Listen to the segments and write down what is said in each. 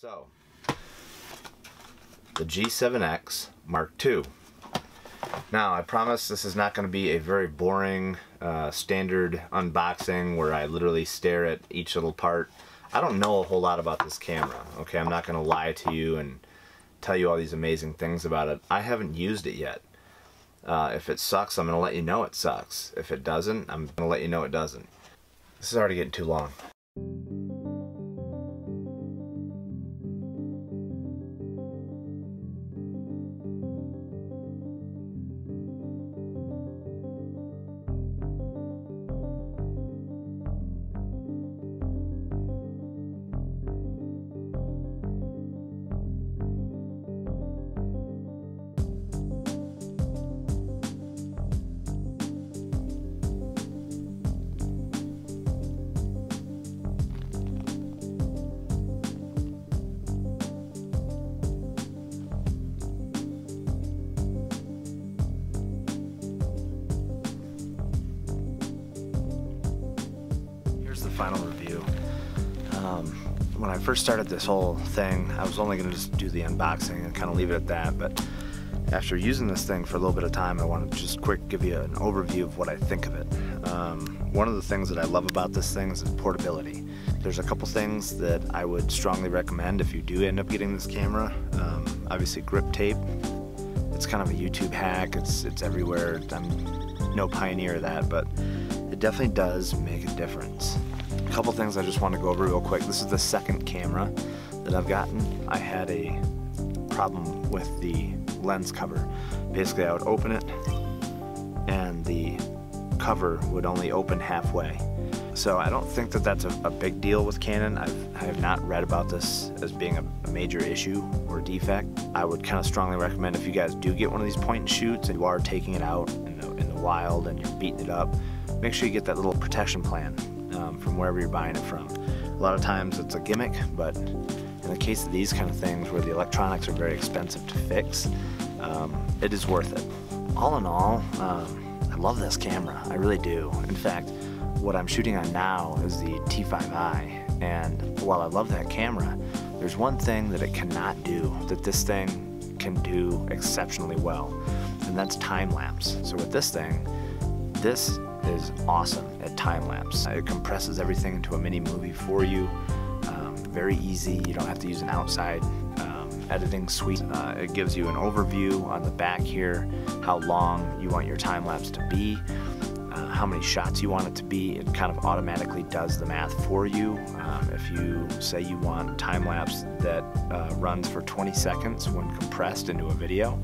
So, the G7x Mark II. Now, I promise this is not going to be a very boring standard unboxing where I literally stare at each little part. I don't know a whole lot about this camera, okay? I'm not going to lie to you and tell you all these amazing things about it. I haven't used it yet. If it sucks, I'm going to let you know it sucks. If it doesn't, I'm going to let you know it doesn't. This is already getting too long. The final review. When I first started this whole thing, I was only going to just do the unboxing and kind of leave it at that, but after using this thing for a little bit of time, I want to just quick give you an overview of what I think of it. One of the things that I love about this thing is its portability. There's a couple things that I would strongly recommend if you do end up getting this camera. Obviously grip tape. It's kind of a YouTube hack. It's everywhere. I'm no pioneer of that, but it definitely does make a difference. A couple things I just want to go over real quick. This is the second camera that I've gotten. I had a problem with the lens cover. Basically, I would open it and the cover would only open halfway. So I don't think that that's a big deal with Canon. I have not read about this as being a major issue or defect. I would kind of strongly recommend if you guys do get one of these point and shoots and you are taking it out in the wild and you're beating it up, make sure you get that little protection plan from wherever you're buying it from. A lot of times it's a gimmick, but in the case of these kind of things where the electronics are very expensive to fix, it is worth it. All in all, I love this camera. I really do. In fact, what I'm shooting on now is the T5i, and while I love that camera, there's one thing that it cannot do that this thing can do exceptionally well, and that's time-lapse. So with this thing, this is awesome at time-lapse. It compresses everything into a mini movie for you. Very easy. You don't have to use an outside editing suite. It gives you an overview on the back here, how long you want your time-lapse to be, how many shots you want it to be. It kind of automatically does the math for you. If you say you want time-lapse that runs for 20 seconds when compressed into a video,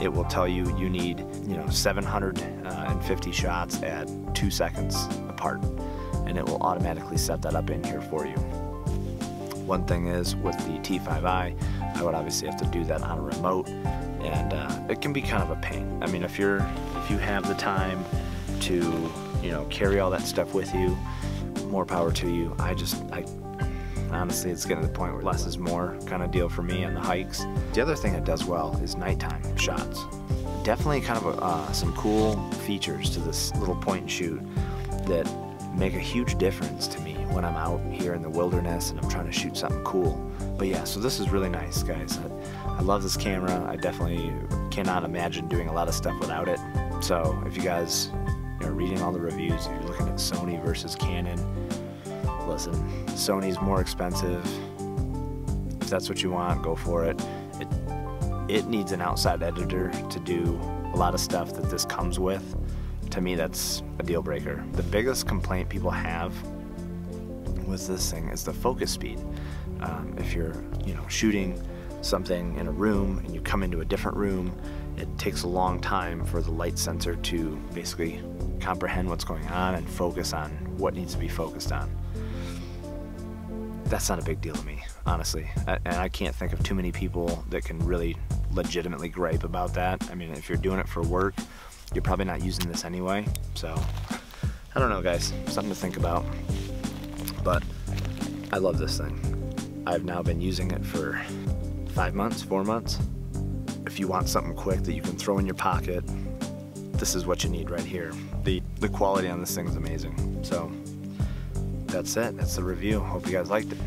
it will tell you you need 750 shots at 2 seconds apart, and it will automatically set that up in here for you. One thing is, with the T5i, I would obviously have to do that on a remote, and it can be kind of a pain. I mean, if you have the time to carry all that stuff with you, more power to you. I honestly, it's getting to the point where less is more kind of deal for me on the hikes. The other thing it does well is nighttime shots. Definitely kind of some cool features to this little point and shoot that make a huge difference to me when I'm out here in the wilderness and I'm trying to shoot something cool. But yeah, so this is really nice, guys. I love this camera. I definitely cannot imagine doing a lot of stuff without it. So if you guys are reading all the reviews, if you're looking at Sony versus Canon, listen, Sony's more expensive. If that's what you want, go for it. It needs an outside editor to do a lot of stuff that this comes with. To me, that's a deal breaker. The biggest complaint people have with this thing is the focus speed. If you're shooting something in a room and you come into a different room, it takes a long time for the light sensor to basically comprehend what's going on and focus on what needs to be focused on. That's not a big deal to me, honestly. And I can't think of too many people that can really legitimately gripe about that. I mean, if you're doing it for work, you're probably not using this anyway. So, I don't know, guys. Something to think about. But I love this thing. I've now been using it for 5 months, 4 months. If you want something quick that you can throw in your pocket, this is what you need right here. The quality on this thing is amazing. So that's it. That's the review. Hope you guys liked it.